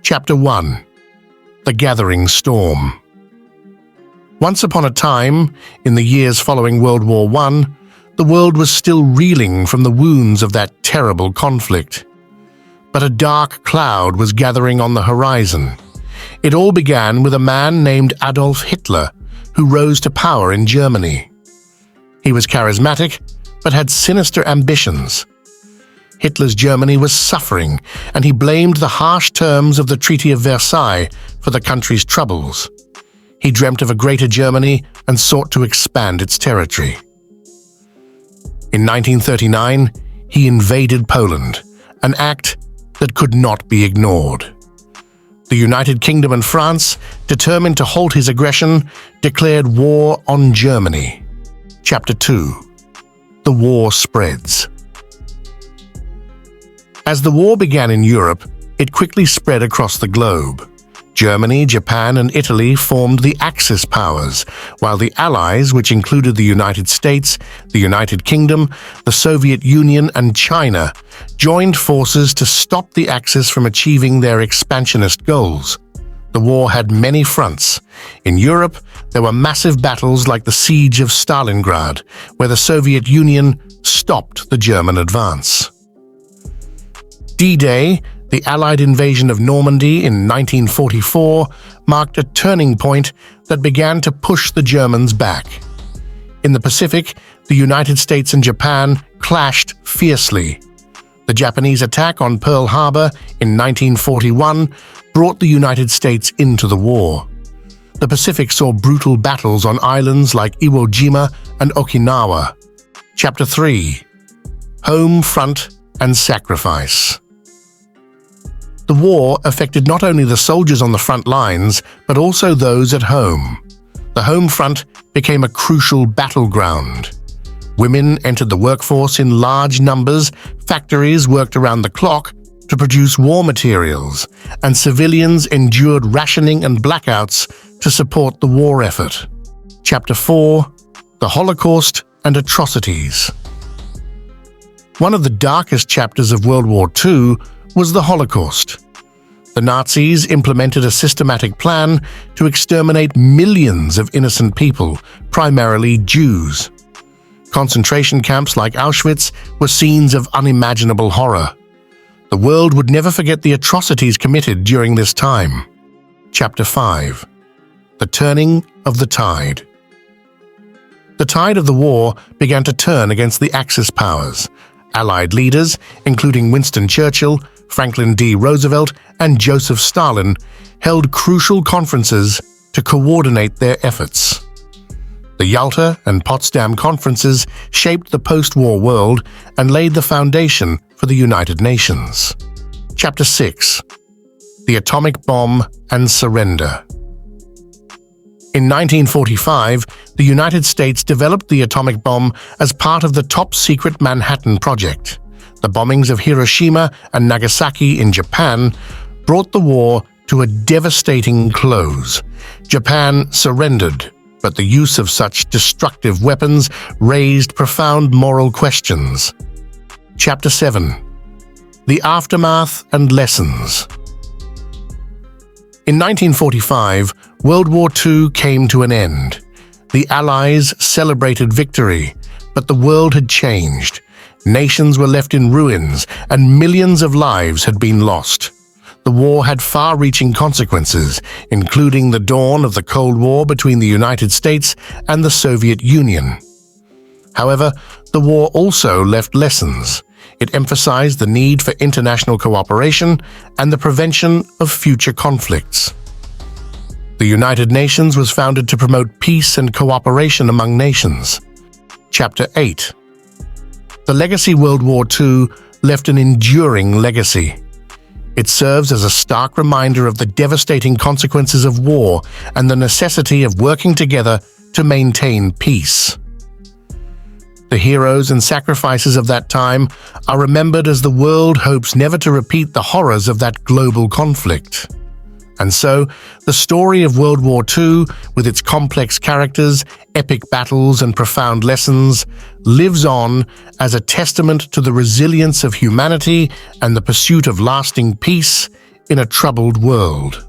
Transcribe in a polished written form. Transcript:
Chapter 1. The Gathering Storm. Once upon a time, in the years following World War I, the world was still reeling from the wounds of that terrible conflict. But a dark cloud was gathering on the horizon. It all began with a man named Adolf Hitler, who rose to power in Germany. He was charismatic, but had sinister ambitions. Hitler's Germany was suffering, and he blamed the harsh terms of the Treaty of Versailles for the country's troubles. He dreamt of a greater Germany and sought to expand its territory. In 1939, he invaded Poland, an act that could not be ignored. The United Kingdom and France, determined to halt his aggression, declared war on Germany. Chapter 2. The war spreads. As the war began in Europe, it quickly spread across the globe. Germany, Japan, and Italy formed the Axis powers, while the Allies, which included the United States, the United Kingdom, the Soviet Union, and China, joined forces to stop the Axis from achieving their expansionist goals. The war had many fronts. In Europe, there were massive battles like the Siege of Stalingrad, where the Soviet Union stopped the German advance. D-Day, the Allied invasion of Normandy in 1944, marked a turning point that began to push the Germans back. In the Pacific, the United States and Japan clashed fiercely. The Japanese attack on Pearl Harbor in 1941 brought the United States into the war. The Pacific saw brutal battles on islands like Iwo Jima and Okinawa. Chapter 3. Home Front and Sacrifice. The war affected not only the soldiers on the front lines, but also those at home. The home front became a crucial battleground. Women entered the workforce in large numbers, factories worked around the clock to produce war materials, and civilians endured rationing and blackouts to support the war effort. Chapter 4. The Holocaust and Atrocities. One of the darkest chapters of World War II was the Holocaust. The Nazis implemented a systematic plan to exterminate millions of innocent people, primarily Jews. Concentration camps like Auschwitz were scenes of unimaginable horror. The world would never forget the atrocities committed during this time. Chapter 5. The Turning of the Tide. The tide of the war began to turn against the Axis powers. Allied leaders, including Winston Churchill, Franklin D. Roosevelt, and Joseph Stalin, held crucial conferences to coordinate their efforts. The Yalta and Potsdam conferences shaped the post-war world and laid the foundation for the United Nations. Chapter 6. The Atomic Bomb and Surrender. In 1945, the United States developed the atomic bomb as part of the top-secret Manhattan Project. The bombings of Hiroshima and Nagasaki in Japan brought the war to a devastating close. Japan surrendered, but the use of such destructive weapons raised profound moral questions. Chapter 7. The Aftermath and Lessons. In 1945, World War II came to an end. The Allies celebrated victory, but the world had changed. Nations were left in ruins, and millions of lives had been lost. The war had far-reaching consequences, including the dawn of the Cold War between the United States and the Soviet Union. However, the war also left lessons. It emphasized the need for international cooperation and the prevention of future conflicts. The United Nations was founded to promote peace and cooperation among nations. Chapter 8. The legacy World War II left an enduring legacy. It serves as a stark reminder of the devastating consequences of war and the necessity of working together to maintain peace. The heroes and sacrifices of that time are remembered as the world hopes never to repeat the horrors of that global conflict. And so, the story of World War II, with its complex characters, epic battles, and profound lessons, lives on as a testament to the resilience of humanity and the pursuit of lasting peace in a troubled world.